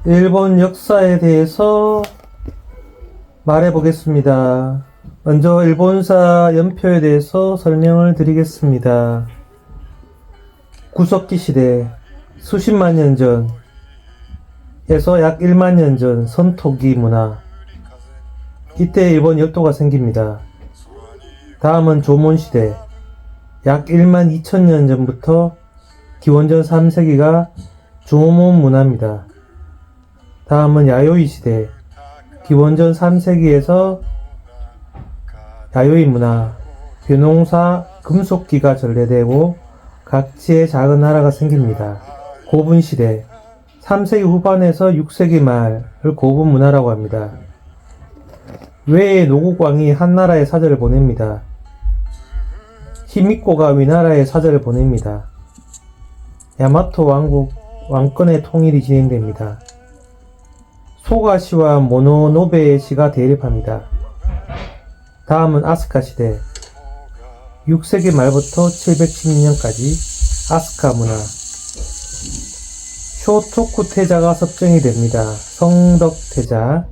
일본 역사에 대해서 말해보겠습니다. 먼저 일본사 연표에 대해서 설명을 드리겠습니다. 구석기 시대 수십만 년 전에서 약 1만 년 전 선토기 문화. 이때 일본 열도가 생깁니다. 다음은 조몬 시대 약 1만 2천 년 전부터 기원전 3세기가 조몬 문화입니다. 다음은 야요이 시대 기원전 3세기에서 야요이 문화, 벼농사 금속기가 전래되고 각지의 작은 나라가 생깁니다. 고분 시대 3세기 후반에서 6세기 말을 고분 문화라고 합니다. 외의 노국왕이 한나라에 사절을 보냅니다. 히미코가 위나라에 사절을 보냅니다. 야마토 왕권의 통일이 진행됩니다. 소가시와 모노노베시가 대립합니다. 다음은 아스카 시대 6세기 말부터 710년까지 아스카 문화. 쇼토쿠 태자가 섭정이 됩니다. 성덕 태자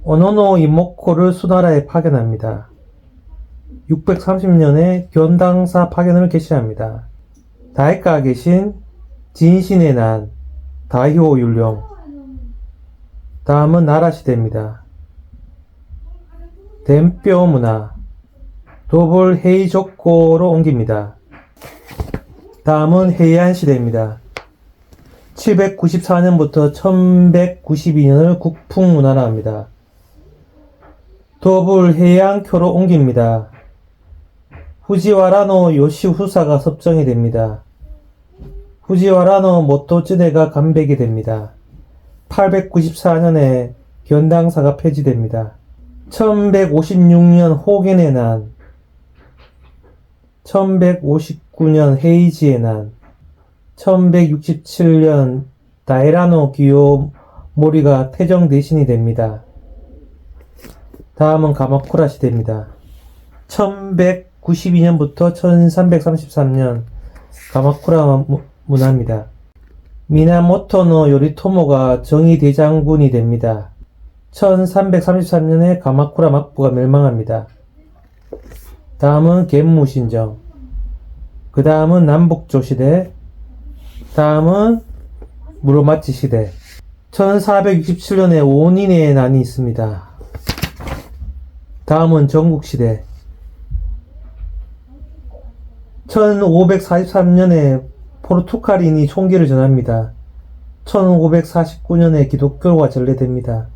오노노 이모코를 수나라에 파견합니다. 630년에 견당사 파견을 개시합니다. 다이카가 계신 진신의 난 다이호 율령. 다음은 나라시대입니다. 덴뼈 문화 도볼 헤이조코로 옮깁니다. 다음은 헤이안 시대입니다. 794년부터 1192년을 국풍 문화라 합니다. 도불 헤이안교로 옮깁니다. 후지와라노 요시후사가 섭정이 됩니다. 후지와라노 모토츠네가 간백이 됩니다. 894년에 견당사가 폐지됩니다. 1156년 호겐의 난, 1159년 헤이지의 난, 1167년 다이라노 기요모리가 태정 대신이 됩니다. 다음은 가마쿠라 시대입니다. 1192년부터 1333년 가마쿠라 문화입니다. 미나모토노 요리토모가 정의대장군이 됩니다. 1333년에 가마쿠라 막부가 멸망합니다. 다음은 겐무신정. 그 다음은 남북조 시대. 다음은 무로마치 시대. 1467년에 오닌의 난이 있습니다. 다음은 전국시대. 1543년에 포르투갈인이 총기를 전합니다. 1549년에 기독교가 전래됩니다.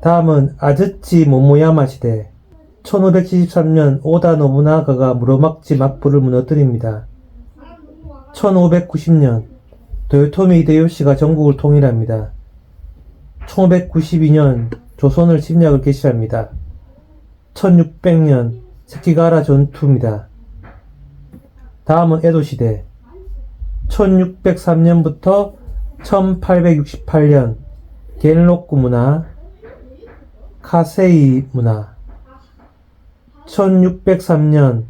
다음은 아즈치 모모야마 시대. 1573년 오다 노부나가가 무로마치 막부를 무너뜨립니다. 1590년 도요토미 히데요시가 전국을 통일합니다. 1592년 조선을 침략을 개시합니다. 1600년 세키가라 전투입니다. 다음은 에도시대 1603년부터 1868년 겐로쿠 문화, 카세이 문화. 1603년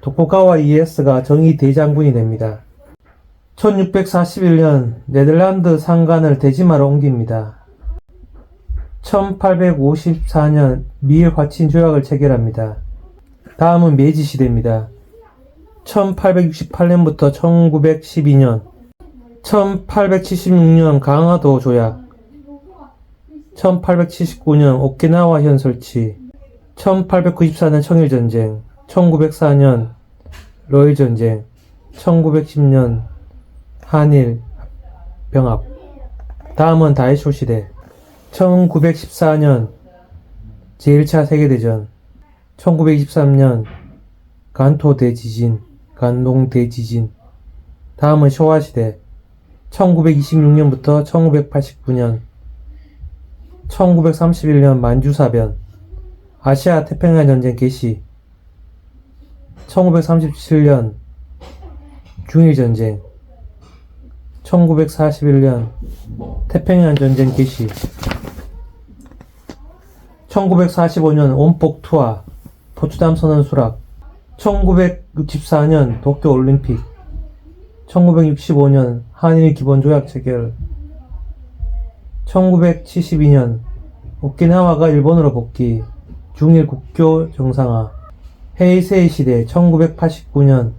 도쿠가와 이에스가 정의 대장군이 됩니다. 1641년 네덜란드 상관을 대지마로 옮깁니다. 1854년 미일 화친 조약을 체결합니다. 다음은 메이지 시대입니다. 1868년부터 1912년 1876년 강화도 조약 1879년 오키나와 현 설치 1894년 청일전쟁 1904년 러일전쟁 1910년 한일 병합. 다음은 다이쇼 시대 1914년 제1차 세계대전 1923년 간토 대지진 간동 대지진. 다음은 쇼와 시대 1926년부터 1989년 1931년 만주사변 아시아 태평양 전쟁 개시 1937년 중일전쟁 1941년 태평양 전쟁 개시 1945년 온폭 투하 포츠담 선언 수락 1964년 도쿄 올림픽 1965년 한일 기본조약 체결. 1972년 오키나와가 일본으로 복귀. 중일 국교 정상화. 헤이세이 시대. 1989년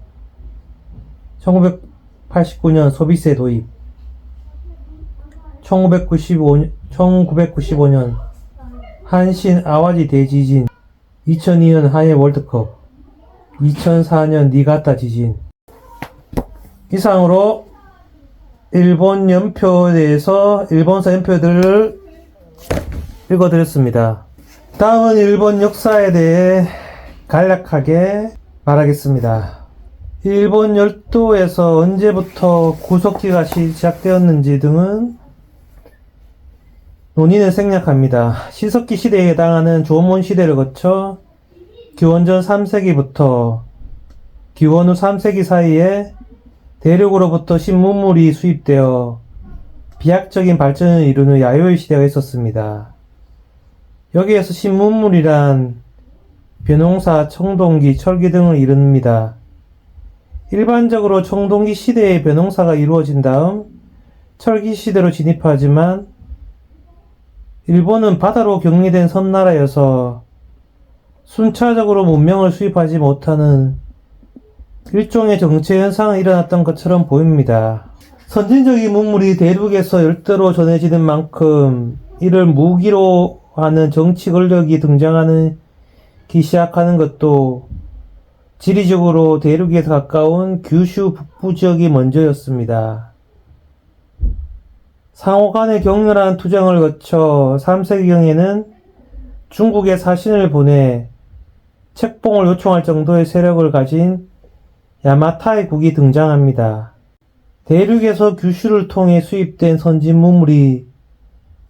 소비세 도입. 1995년 한신 아와지 대지진. 2002년 한일 월드컵. 2004년 니가타 지진. 이상으로 일본 연표에 대해서 일본사 연표들을 읽어드렸습니다. 다음은 일본 역사에 대해 간략하게 말하겠습니다. 일본 열도에서 언제부터 구석기가 시작되었는지 등은 논의는 생략합니다. 시석기 시대에 해당하는 조몬 시대를 거쳐 기원전 3세기부터 기원 후 3세기 사이에 대륙으로부터 신문물이 수입되어 비약적인 발전을 이루는 야요의 시대가 있었습니다. 여기에서 신문물이란 벼농사, 청동기, 철기 등을 이릅니다. 일반적으로 청동기 시대의 벼농사가 이루어진 다음 철기 시대로 진입하지만 일본은 바다로 격리된 섬나라여서 순차적으로 문명을 수입하지 못하는 일종의 정체 현상이 일어났던 것처럼 보입니다. 선진적인 문물이 대륙에서 열대로 전해지는 만큼 이를 무기로 하는 정치 권력이 등장하기 시작하는 것도 지리적으로 대륙에 가까운 규슈 북부 지역이 먼저였습니다. 상호 간의 격렬한 투쟁을 거쳐 3세기경에는 중국에 사신을 보내 책봉을 요청할 정도의 세력을 가진 야마타이 국이 등장합니다. 대륙에서 규슈를 통해 수입된 선진 문물이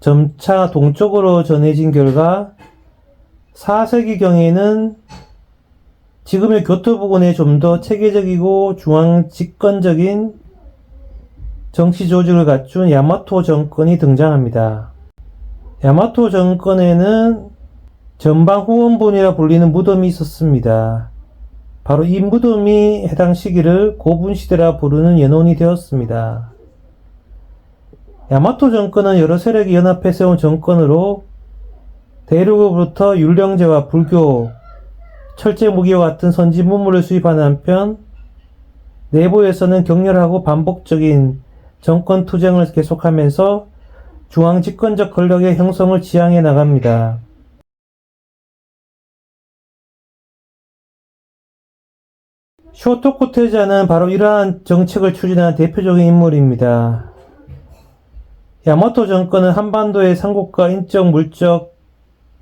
점차 동쪽으로 전해진 결과 4세기경에는 지금의 교토 부근에 좀 더 체계적이고 중앙 집권적인 정치 조직을 갖춘 야마토 정권이 등장합니다. 야마토 정권에는 전방 후원본이라 불리는 무덤이 있었습니다. 바로 이 무덤이 해당 시기를 고분시대라 부르는 연원이 되었습니다. 야마토 정권은 여러 세력이 연합해 세운 정권으로 대륙으로부터 율령제와 불교, 철제 무기와 같은 선진 문물을 수입하는 한편 내부에서는 격렬하고 반복적인 정권 투쟁을 계속하면서 중앙 집권적 권력의 형성을 지향해 나갑니다. 쇼토쿠 테자는 바로 이러한 정책을 추진한 대표적인 인물입니다. 야마토 정권은 한반도의 삼국과 인적, 물적,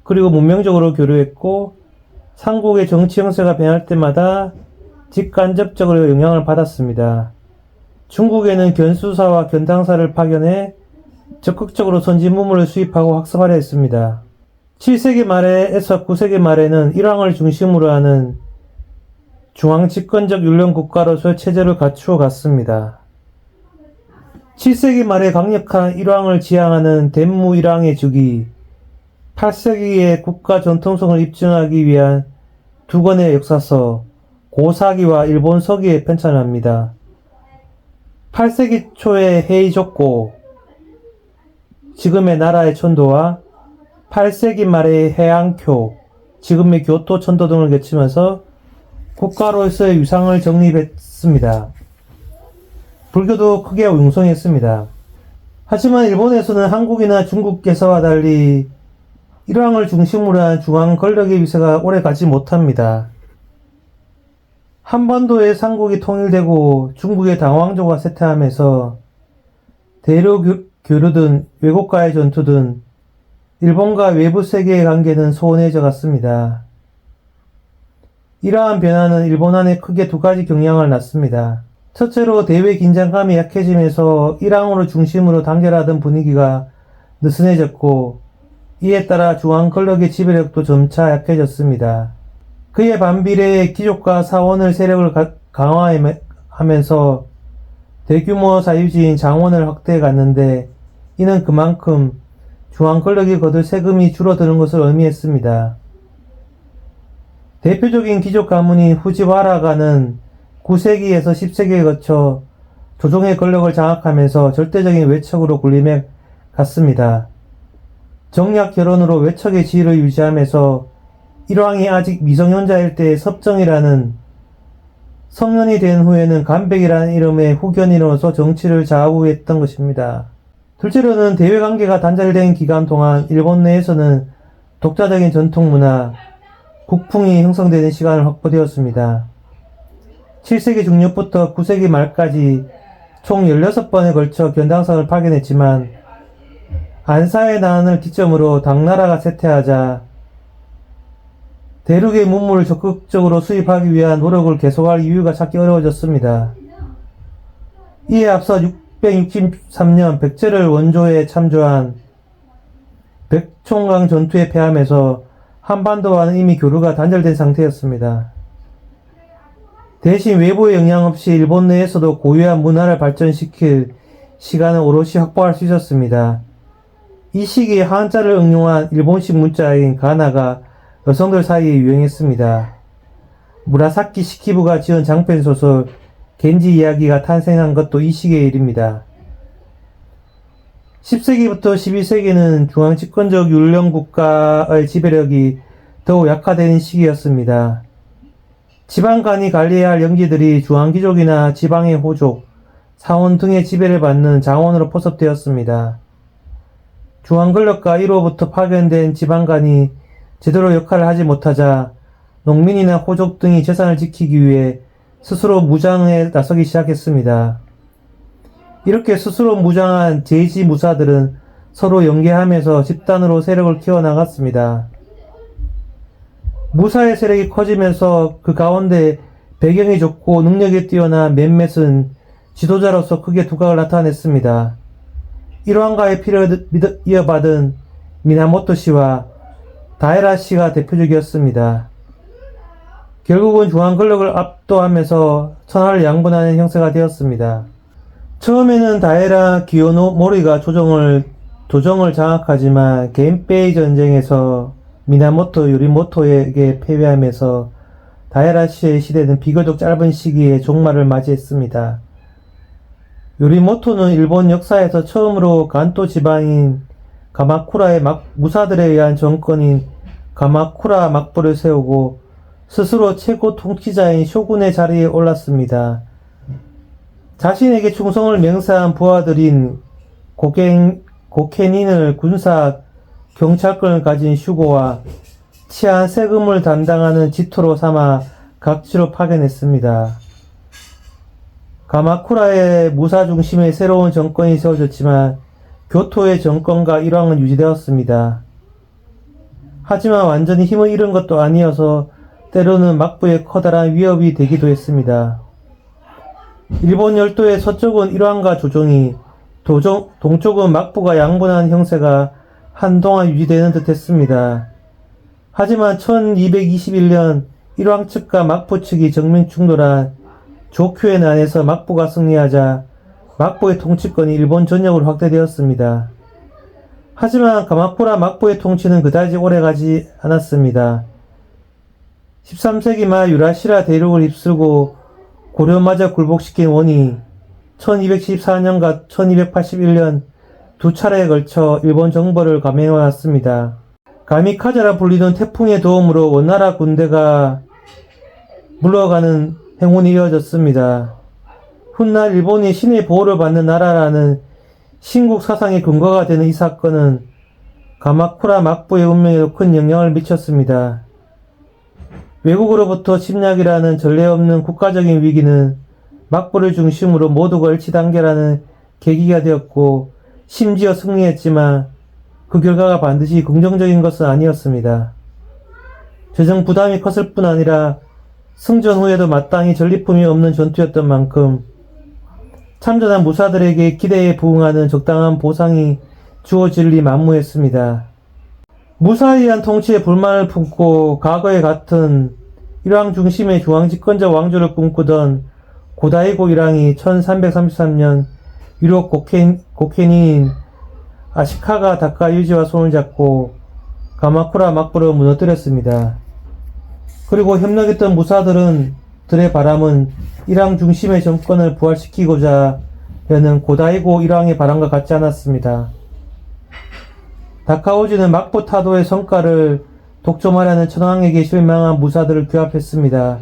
그리고 문명적으로 교류했고 삼국의 정치 형세가 변할 때마다 직간접적으로 영향을 받았습니다. 중국에는 견수사와 견당사를 파견해 적극적으로 선진 문물을 수입하고 학습하려 했습니다. 7세기 말에서 9세기 말에는 일왕을 중심으로 하는 중앙 집권적 율령 국가로서의 체제를 갖추어 갔습니다. 7세기 말에 강력한 일왕을 지향하는 덴무 일왕의 즉위, 8세기의 국가 전통성을 입증하기 위한 두 권의 역사서, 고사기와 일본서기에 편찬합니다. 8세기 초에 헤이족고, 지금의 나라의 천도와 8세기 말의 해안쿄, 지금의 교토 천도 등을 거치면서 국가로서의 위상을 정립했습니다. 불교도 크게 융성했습니다. 하지만 일본에서는 한국이나 중국에서와 달리 일왕을 중심으로 한 중앙 권력의 위세가 오래 가지 못합니다. 한반도의 삼국이 통일되고 중국의 당왕조가 쇠퇴하면서 대륙 교류든 외국과의 전투든 일본과 외부 세계의 관계는 소원해져 갔습니다. 이러한 변화는 일본 안에 크게 두 가지 경향을 낳습니다. 첫째로 대외 긴장감이 약해지면서 일왕으로 중심으로 단결하던 분위기가 느슨해졌고 이에 따라 중앙 권력의 지배력도 점차 약해졌습니다. 그에 반비례 귀족과 사원의 세력을 강화하면서 대규모 사유지인 장원을 확대해 갔는데 이는 그만큼 중앙 권력이 거둘 세금이 줄어드는 것을 의미했습니다. 대표적인 귀족 가문인 후지와라가는 9세기에서 10세기에 거쳐 조종의 권력을 장악하면서 절대적인 외척으로 군림해 갔습니다. 정략 결혼으로 외척의 지위를 유지하면서 일왕이 아직 미성년자일 때 섭정이라는, 성년이 된 후에는 간백이라는 이름의 후견인으로서 정치를 좌우했던 것입니다. 둘째로는 대외관계가 단절된 기간 동안 일본 내에서는 독자적인 전통문화, 국풍이 형성되는 시간을 확보되었습니다. 7세기 중반부터 9세기 말까지 총 16번에 걸쳐 견당성을 파견했지만 안사의 난을 기점으로 당나라가 쇠퇴하자 대륙의 문물을 적극적으로 수입하기 위한 노력을 계속할 이유가 찾기 어려워졌습니다. 이에 앞서 663년 백제를 원조에 참조한 백총강 전투에 패하면서 한반도와는 이미 교류가 단절된 상태였습니다. 대신 외부의 영향 없이 일본 내에서도 고유한 문화를 발전시킬 시간을 오롯이 확보할 수 있었습니다. 이 시기에 한자를 응용한 일본식 문자인 가나가 여성들 사이에 유행했습니다. 무라사키 시키부가 지은 장편소설 겐지 이야기가 탄생한 것도 이 시기의 일입니다. 10세기부터 12세기는 중앙집권적 율령국가의 지배력이 더욱 약화되는 시기였습니다. 지방간이 관리해야 할 영지들이 중앙귀족이나 지방의 호족, 사원 등의 지배를 받는 자원으로 포섭되었습니다. 중앙권력과 이로부터 파견된 지방간이 제대로 역할을 하지 못하자 농민이나 호족 등이 재산을 지키기 위해 스스로 무장에 나서기 시작했습니다. 이렇게 스스로 무장한 제지무사들은 서로 연계하면서 집단으로 세력을 키워나갔습니다. 무사의 세력이 커지면서 그 가운데 배경이 좋고 능력이 뛰어난 몇몇은 지도자로서 크게 두각을 나타냈습니다. 일왕가의 피를 이어받은 미나모토 씨와 다에라 씨가 대표적이었습니다. 결국은 중앙권력을 압도하면서 천하를 양분하는 형세가 되었습니다. 처음에는 다에라 기요노모리가 조정을 장악하지만 겐페이 전쟁에서 미나모토 요리모토에게 패배하면서 다에라 씨의 시대는 비교적 짧은 시기에 종말을 맞이했습니다. 요리모토는 일본 역사에서 처음으로 간토 지방인 가마쿠라의 무사들에 의한 정권인 가마쿠라 막부를 세우고 스스로 최고 통치자인 쇼군의 자리에 올랐습니다. 자신에게 충성을 맹세한 부하들인 고케닌을 군사 경찰권을 가진 슈고와 치안 세금을 담당하는 지토로 삼아 각지로 파견했습니다. 가마쿠라의 무사 중심의 새로운 정권이 세워졌지만 교토의 정권과 일왕은 유지되었습니다. 하지만 완전히 힘을 잃은 것도 아니어서 때로는 막부에 커다란 위협이 되기도 했습니다. 일본 열도의 서쪽은 일왕과 조정이, 동쪽은 막부가 양분한 형세가 한동안 유지되는 듯 했습니다. 하지만 1221년 일왕 측과 막부 측이 정면 충돌한 조큐의 난에서 막부가 승리하자 막부의 통치권이 일본 전역으로 확대되었습니다. 하지만 가마쿠라 막부의 통치는 그다지 오래가지 않았습니다. 13세기 말 유라시라 대륙을 휩쓸고 고려마저 굴복시킨 원이 1214년과 1281년 두 차례에 걸쳐 일본 정벌을 감행해왔습니다. 가미카제라 불리는 태풍의 도움으로 원나라 군대가 물러가는 행운이 이어졌습니다. 훗날 일본이 신의 보호를 받는 나라라는 신국 사상의 근거가 되는 이 사건은 가마쿠라 막부의 운명에도 큰 영향을 미쳤습니다. 외국으로부터 침략이라는 전례 없는 국가적인 위기는 막부를 중심으로 모두가 일치단계라는 계기가 되었고 심지어 승리했지만 그 결과가 반드시 긍정적인 것은 아니었습니다. 재정 부담이 컸을 뿐 아니라 승전 후에도 마땅히 전리품이 없는 전투였던 만큼 참전한 무사들에게 기대에 부응하는 적당한 보상이 주어질 리 만무했습니다. 무사에 의한 통치에 불만을 품고 과거에 같은 일왕 중심의 중앙집권적 왕조를 꿈꾸던 고다이고 일왕이 1333년 유럽 고케니인 아시카가 다카유지와 손을 잡고 가마쿠라 막부를 무너뜨렸습니다. 그리고 협력했던 무사들은 들의 바람은 일왕 중심의 정권을 부활시키고자 여는 고다이고 일왕의 바람과 같지 않았습니다. 다카오지는 막부 타도의 성과를 독점하려는 천황에게 실망한 무사들을 규합했습니다.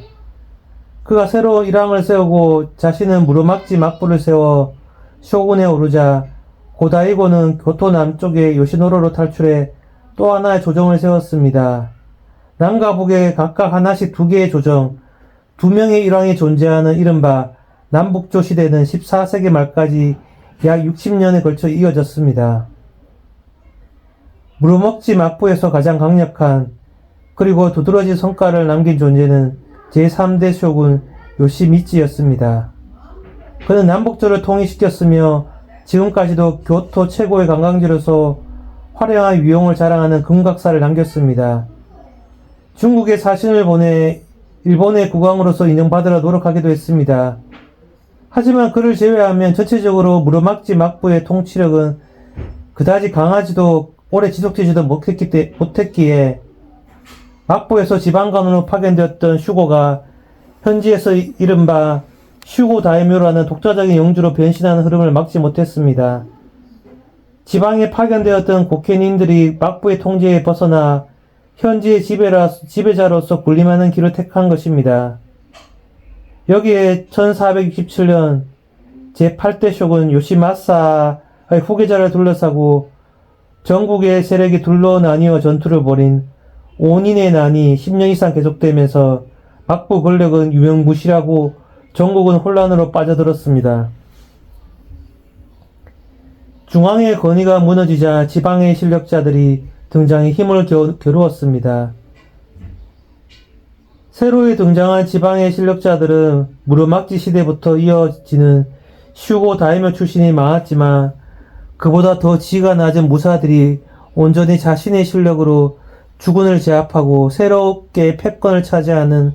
그가 새로 일왕을 세우고 자신은 무르막지 막부를 세워 쇼군에 오르자 고다이고는 교토 남쪽의 요시노로로 탈출해 또 하나의 조정을 세웠습니다. 남과 북에 각각 하나씩 두 개의 조정, 두 명의 일왕이 존재하는 이른바 남북조 시대는 14세기 말까지 약 60년에 걸쳐 이어졌습니다. 무르먹지 막부에서 가장 강력한 그리고 두드러진 성과를 남긴 존재는 제3대 쇼군 요시미치였습니다. 그는 남북조를 통일시켰으며 지금까지도 교토 최고의 관광지로서 화려한 위용을 자랑하는 금각사를 남겼습니다. 중국에 사신을 보내 일본의 국왕으로서 인정받으려 노력하기도 했습니다. 하지만 그를 제외하면 전체적으로 무르막지 막부의 통치력은 그다지 강하지도 오래 지속되지도 못했기에 막부에서 지방간으로 파견되었던 슈고가 현지에서 이른바 슈고 다이묘라는 독자적인 영주로 변신하는 흐름을 막지 못했습니다. 지방에 파견되었던 곡해민들이 막부의 통제에 벗어나 현지의 지배자로서 군림하는 길을 택한 것입니다. 여기에 1467년 제8대 쇼군 요시마사의 후계자를 둘러싸고 전국의 세력이 둘러 나뉘어 전투를 벌인 온인의 난이 10년 이상 계속되면서 막부 권력은 유명무실하고 전국은 혼란으로 빠져들었습니다. 중앙의 권위가 무너지자 지방의 실력자들이 등장해 힘을 겨루었습니다. 새로이 등장한 지방의 실력자들은 무르막지 시대부터 이어지는 슈고 다이묘 출신이 많았지만 그보다 더 지위가 낮은 무사들이 온전히 자신의 실력으로 주군을 제압하고 새롭게 패권을 차지하는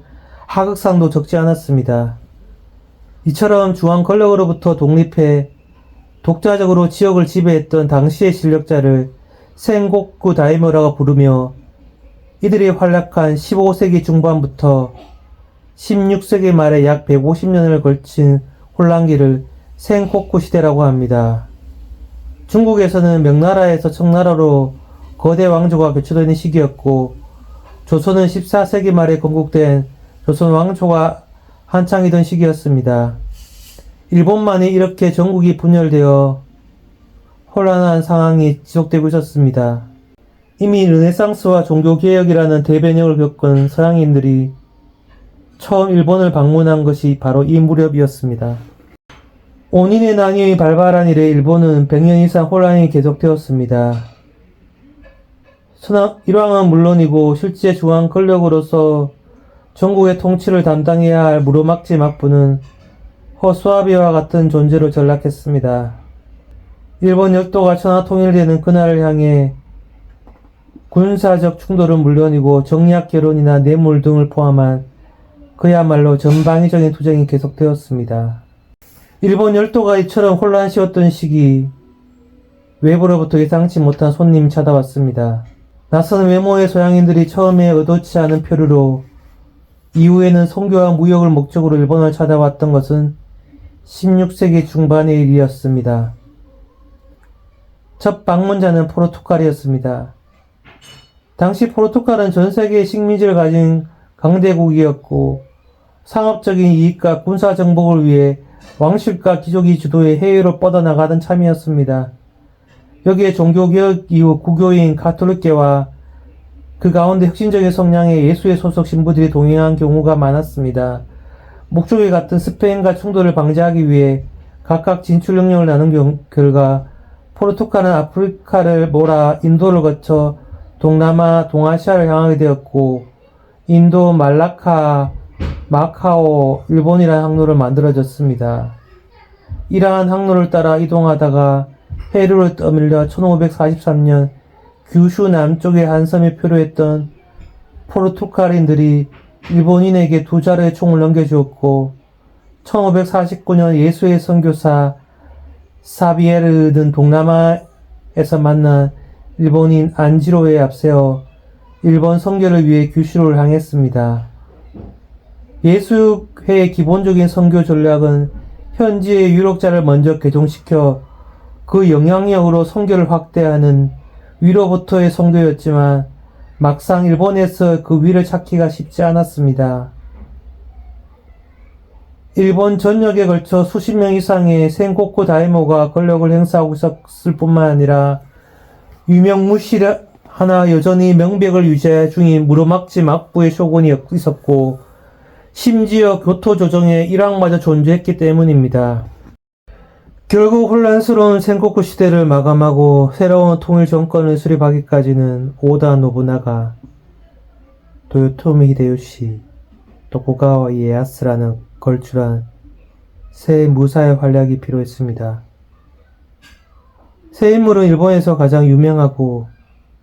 하극상도 적지 않았습니다. 이처럼 중앙 권력으로부터 독립해 독자적으로 지역을 지배했던 당시의 실력자를 센고쿠 다이묘라고 부르며 이들이 활약한 15세기 중반부터 16세기 말에 약 150년을 걸친 혼란기를 센고쿠 시대라고 합니다. 중국에서는 명나라에서 청나라로 거대 왕조가 교체되는 시기였고 조선은 14세기 말에 건국된 조선 왕조가 한창이던 시기였습니다. 일본만이 이렇게 전국이 분열되어 혼란한 상황이 지속되고 있었습니다. 이미 르네상스와 종교개혁이라는 대변혁을 겪은 서양인들이 처음 일본을 방문한 것이 바로 이 무렵이었습니다. 온인의 난이 발발한 이래 일본은 100년 이상 혼란이 계속되었습니다. 일왕은 물론이고 실제 중앙 권력으로서 전국의 통치를 담당해야 할 무르막지 막부는 허수아비와 같은 존재로 전락했습니다. 일본 역도가 천하통일되는 그날을 향해 군사적 충돌은 물론이고 정략 결혼이나 뇌물 등을 포함한 그야말로 전방위적인 투쟁이 계속되었습니다. 일본 열도가 이처럼 혼란스러웠던 시기 외부로부터 예상치 못한 손님이 찾아왔습니다. 낯선 외모의 서양인들이 처음에 의도치 않은 표류로 이후에는 선교와 무역을 목적으로 일본을 찾아왔던 것은 16세기 중반의 일이었습니다. 첫 방문자는 포르투갈이었습니다. 당시 포르투갈은 전 세계의 식민지를 가진 강대국이었고 상업적인 이익과 군사 정복을 위해 왕실과 귀족이 주도해 해외로 뻗어나가던 참이었습니다. 여기에 종교개혁 이후 구교인 가톨릭계와 그 가운데 혁신적인 성향의 예수의 소속 신부들이 동행한 경우가 많았습니다. 목적이 같은 스페인과 충돌을 방지하기 위해 각각 진출 명령을 나눈 결과 포르투갈은 아프리카를 몰아 인도를 거쳐 동남아, 동아시아를 향하게 되었고 인도, 말라카, 마카오, 일본이라는 항로를 만들어졌습니다. 이러한 항로를 따라 이동하다가 페루를 떠밀려 1543년 규슈 남쪽의 한 섬에 표류했던 포르투갈인들이 일본인에게 두 자루의 총을 넘겨주었고 1549년 예수의 선교사 사비에르는 동남아에서 만난 일본인 안지로에 앞세워 일본 선교를 위해 규슈를 향했습니다. 예수회의 기본적인 선교 전략은 현지의 유력자를 먼저 개종시켜 그 영향력으로 선교를 확대하는 위로부터의 선교였지만 막상 일본에서 그 위를 찾기가 쉽지 않았습니다. 일본 전역에 걸쳐 수십 명 이상의 센고쿠 다이모가 권력을 행사하고 있었을 뿐만 아니라 유명무실 하나 여전히 명백을 유지해 중인 무로막지 막부의 쇼군이 있었고 심지어 교토 조정의 일왕마저 존재했기 때문입니다. 결국 혼란스러운 센고쿠 시대를 마감하고 새로운 통일 정권을 수립하기까지는 오다 노부나가, 도요토미 히데요시, 도쿠가와 이에야스라는 걸출한 새 무사의 활약이 필요했습니다. 새 인물은 일본에서 가장 유명하고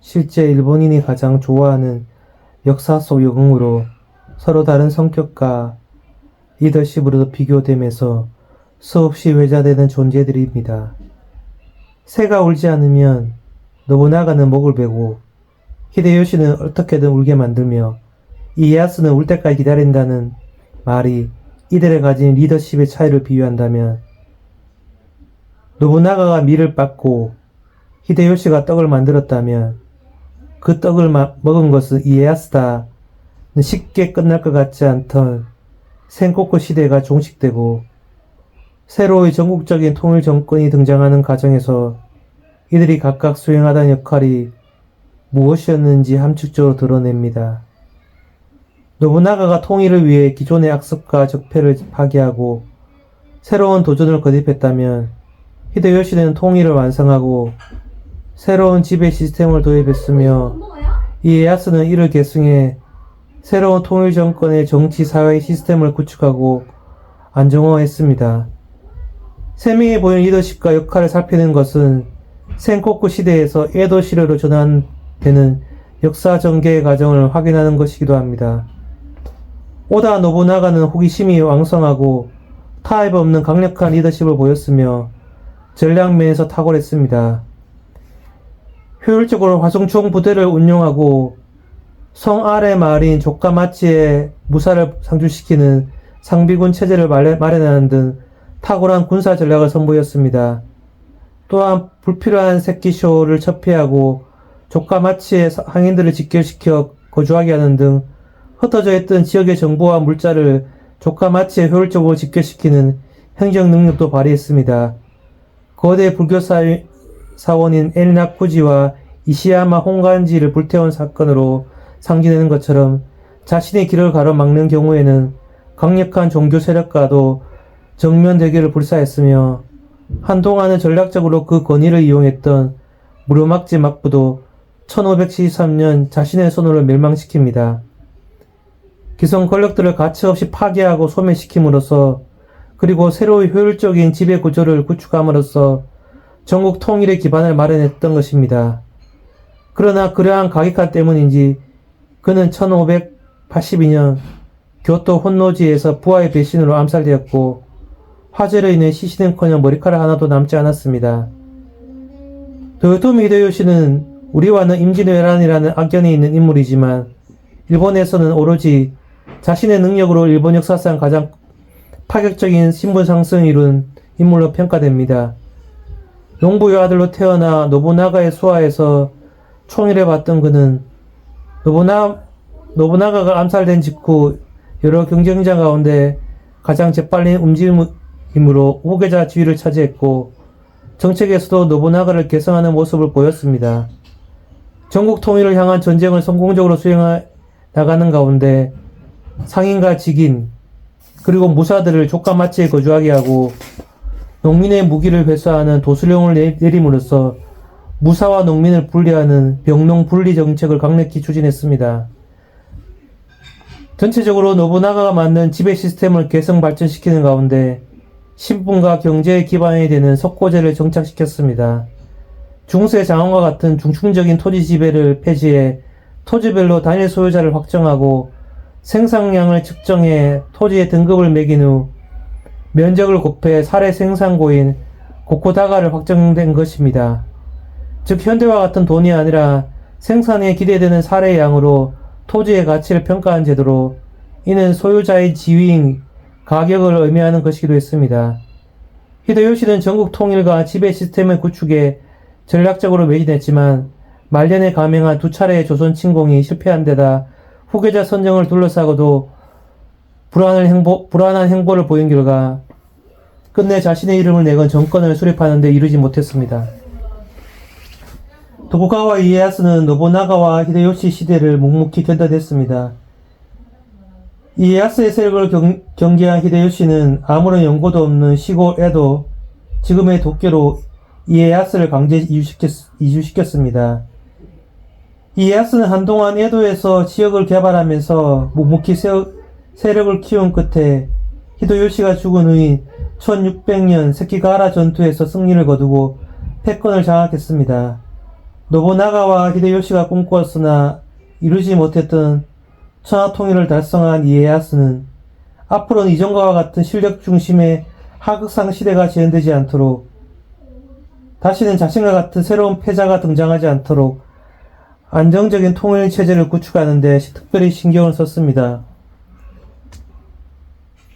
실제 일본인이 가장 좋아하는 역사 속 영웅으로 서로 다른 성격과 리더십으로도 비교되면서 수없이 회자되는 존재들입니다. 새가 울지 않으면 노부나가는 목을 베고 히데요시는 어떻게든 울게 만들며 이에야스는 울 때까지 기다린다는 말이 이들의 가진 리더십의 차이를 비유한다면 노부나가가 밀을 빻고 히데요시가 떡을 만들었다면 그 떡을 먹은 것은 이에야스다는 쉽게 끝날 것 같지 않던 센고쿠 시대가 종식되고 새로의 전국적인 통일 정권이 등장하는 과정에서 이들이 각각 수행하던 역할이 무엇이었는지 함축적으로 드러냅니다. 노부나가가 통일을 위해 기존의 악습과 적폐를 파괴하고 새로운 도전을 거듭했다면 히데요시는 통일을 완성하고 새로운 지배 시스템을 도입했으며 이에야스는 이를 계승해 새로운 통일 정권의 정치 사회 시스템을 구축하고 안정화했습니다. 세 명이 보인 리더십과 역할을 살피는 것은 센고쿠 시대에서 에도 시대로 전환되는 역사 전개의 과정을 확인하는 것이기도 합니다. 오다 노부나가는 호기심이 왕성하고 타협 없는 강력한 리더십을 보였으며 전략면에서 탁월했습니다. 효율적으로 화성총 부대를 운용하고 성 아래 마을인 조카마치에 무사를 상주시키는 상비군 체제를 마련하는 등 탁월한 군사 전략을 선보였습니다. 또한 불필요한 새끼쇼를 첩회하고 조카마치의 항인들을 직결시켜 거주하게 하는 등 흩어져 있던 지역의 정보와 물자를 조카마치에 효율적으로 직결시키는 행정 능력도 발휘했습니다. 거대 불교 사원인 엔라쿠지와 이시야마 홍간지를 불태운 사건으로 상기되는 것처럼 자신의 길을 가로막는 경우에는 강력한 종교 세력과도 정면 대결을 불사했으며 한동안은 전략적으로 그 권위를 이용했던 무로막지 막부도 1573년 자신의 손으로 멸망시킵니다. 기성 권력들을 가차없이 파괴하고 소멸시킴으로써 그리고 새로운 효율적인 지배 구조를 구축함으로써 전국 통일의 기반을 마련했던 것입니다. 그러나 그러한 가격화 때문인지 그는 1582년 교토 혼노지에서 부하의 배신으로 암살되었고 화재로 인해 시신은커녕 머리카락 하나도 남지 않았습니다. 도요토미 히데요시는 우리와는 임진왜란이라는 악연이 있는 인물이지만 일본에서는 오로지 자신의 능력으로 일본 역사상 가장 파격적인 신분 상승을 이룬 인물로 평가됩니다. 농부의 아들로 태어나 노부나가의 수하에서 총애를 받던 그는 노부나가가 암살된 직후 여러 경쟁자 가운데 가장 재빨리 움직임으로 후계자 지위를 차지했고 정책에서도 노부나가를 계승하는 모습을 보였습니다. 전국 통일을 향한 전쟁을 성공적으로 수행해 나가는 가운데 상인과 직인 그리고 무사들을 조카마치에 거주하게 하고 농민의 무기를 회수하는 도수령을 내림으로써 무사와 농민을 분리하는 병농 분리 정책을 강력히 추진했습니다. 전체적으로 노부나가가 만든 지배 시스템을 개성 발전시키는 가운데 신분과 경제의 기반이 되는 석고제를 정착시켰습니다. 중세 장원과 같은 중충적인 토지 지배를 폐지해 토지별로 단일 소유자를 확정하고 생산량을 측정해 토지의 등급을 매긴 후 면적을 곱해 사례 생산고인 고코다가를 확정된 것입니다. 즉 현대와 같은 돈이 아니라 생산에 기대되는 사례의 양으로 토지의 가치를 평가한 제도로 이는 소유자의 지위, 가격을 의미하는 것이기도 했습니다. 히데요시는 전국 통일과 지배 시스템의 구축에 전략적으로 매진했지만 말년에 감행한 두 차례의 조선 침공이 실패한 데다 후계자 선정을 둘러싸고도 불안한 행보를 보인 결과 끝내 자신의 이름을 내건 정권을 수립하는 데 이르지 못했습니다. 도쿠가와 이에야스는 노부나가와 히데요시 시대를 묵묵히 견뎌냈습니다. 이에야스의 세력을 경계한 히데요시는 아무런 연고도 없는 시골 에도, 지금의 도쿄로 이에야스를 강제 이주시켰습니다. 이에야스는 한동안 에도에서 지역을 개발하면서 묵묵히 세력을 키운 끝에 히데요시가 죽은 후인 1600년 세키가하라 전투에서 승리를 거두고 패권을 장악했습니다. 노부나가와 히데요시가 꿈꾸었으나 이루지 못했던 천하통일을 달성한 이에야스는 앞으로는 이전과 같은 실력 중심의 하극상 시대가 재현되지 않도록, 다시는 자신과 같은 새로운 패자가 등장하지 않도록 안정적인 통일 체제를 구축하는 데 특별히 신경을 썼습니다.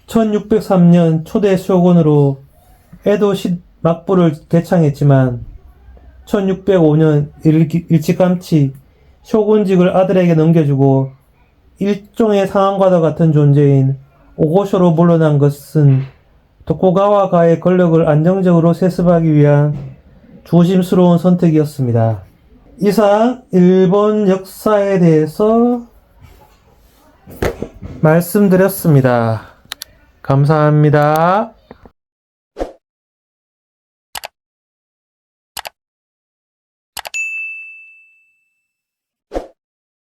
1603년 초대 쇼군으로 에도 막부를 개창했지만 1605년 일찌감치 쇼군직을 아들에게 넘겨주고 일종의 상황과도 같은 존재인 오고쇼로 물러난 것은 도쿠가와가의 권력을 안정적으로 세습하기 위한 조심스러운 선택이었습니다. 이상 일본 역사에 대해서 말씀드렸습니다. 감사합니다.